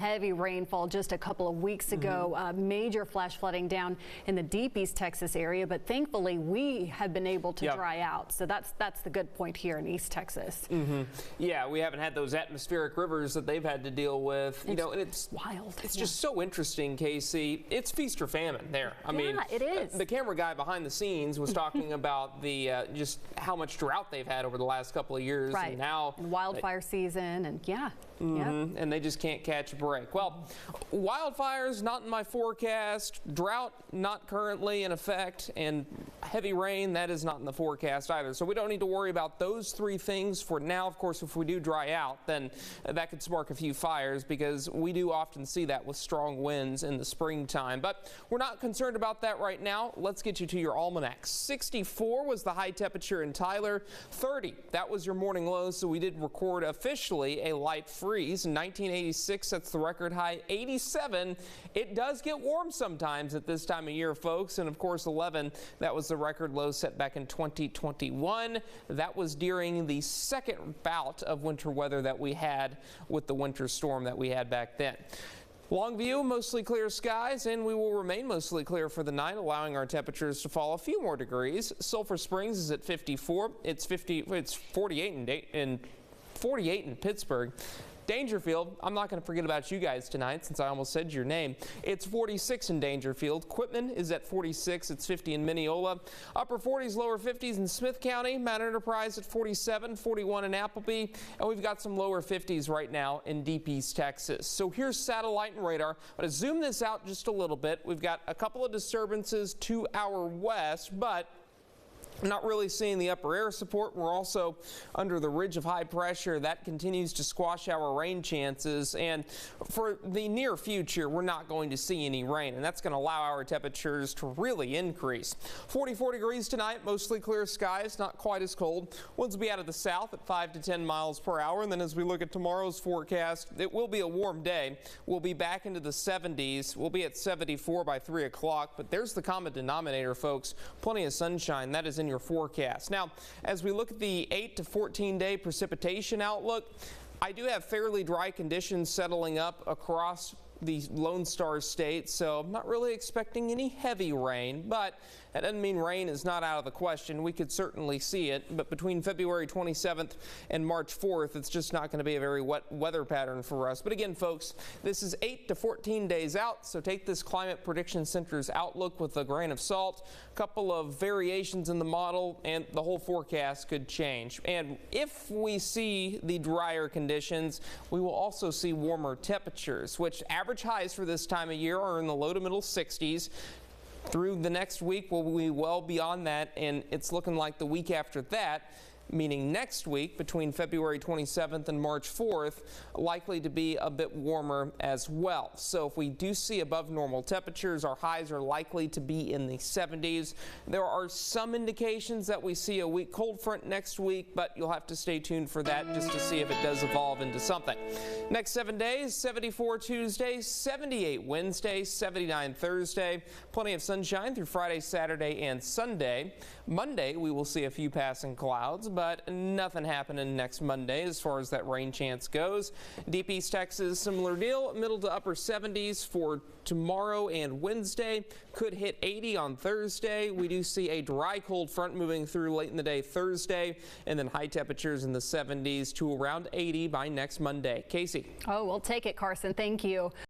Heavy rainfall just a couple of weeks ago, major flash flooding down in the deep East Texas area, but thankfully we have been able to dry out. So that's the good point here in East Texas. Yeah, we haven't had those atmospheric rivers that they've had to deal with. You know, and it's wild. It's just so interesting, Casey. It's feast or famine there. I mean, it is. The camera guy behind the scenes was talking about the just how much drought they've had over the last couple of years. Right. And now and wildfire season and and they just can't catch a break. Well, wildfires not in my forecast, drought not currently in effect, and heavy rain that is not in the forecast either. So we don't need to worry about those three things for now. Of course, if we do dry out, then that could spark a few fires because we do often see that with strong winds in the springtime. But we're not concerned about that right now. Let's get you to your almanac. 64 was the high temperature in Tyler. 30, that was your morning low, so we did record officially a light freeze. In 1986, that's the record high. 87, it does get warm sometimes at this time of year, folks. And of course, 11, that was the record low set back in 2021. That was during the second bout of winter weather that we had with the winter storm that we had back then. Longview, mostly clear skies, and we will remain mostly clear for the night, allowing our temperatures to fall a few more degrees. Sulphur Springs is at 54. It's 48 in Pittsburgh. Dangerfield, I'm not going to forget about you guys tonight since I almost said your name. It's 46 in Dangerfield. Quitman is at 46. It's 50 in Mineola. Upper 40s, lower 50s in Smith County. Mount Enterprise at 47, 41 in Appleby. And we've got some lower 50s right now in deep East Texas. So here's satellite and radar. I'm going to zoom this out just a little bit. We've got a couple of disturbances to our west, but not really seeing the upper air support. We're also under the ridge of high pressure that continues to squash our rain chances, and for the near future we're not going to see any rain, and that's going to allow our temperatures to really increase. 44 degrees tonight, mostly clear skies, not quite as cold. Winds will be out of the south at 5 to 10 miles per hour, and then as we look at tomorrow's forecast, it will be a warm day. We'll be back into the 70s. We'll be at 74 by 3 o'clock, but there's the common denominator, folks. Plenty of sunshine. That is in your forecast. Now, as we look at the 8 to 14 day precipitation outlook, I do have fairly dry conditions settling up across the Lone Star State, so I'm not really expecting any heavy rain, but that doesn't mean rain is not out of the question. We could certainly see it, but between February 27th and March 4th, it's just not going to be a very wet weather pattern for us. But again, folks, this is 8 to 14 days out, so take this Climate Prediction Center's outlook with a grain of salt. A couple of variations in the model, and the whole forecast could change. And if we see the drier conditions, we will also see warmer temperatures, which average highs for this time of year are in the low to middle 60s. Through the next week, we'll be well beyond that, and it's looking like the week after that, meaning next week between February 27th and March 4th, likely to be a bit warmer as well. So if we do see above normal temperatures, our highs are likely to be in the 70s. There are some indications that we see a weak cold front next week, but you'll have to stay tuned for that just to see if it does evolve into something. Next 7 days, 74 Tuesday, 78 Wednesday, 79 Thursday. Plenty of sunshine through Friday, Saturday, and Sunday. Monday, we will see a few passing clouds, but nothing happening next Monday as far as that rain chance goes. Deep East Texas, similar deal, middle to upper 70s for tomorrow and Wednesday. Could hit 80 on Thursday. We do see a dry cold front moving through late in the day Thursday, and then high temperatures in the 70s to around 80 by next Monday. Casey. Oh, we'll take it, Carson. Thank you.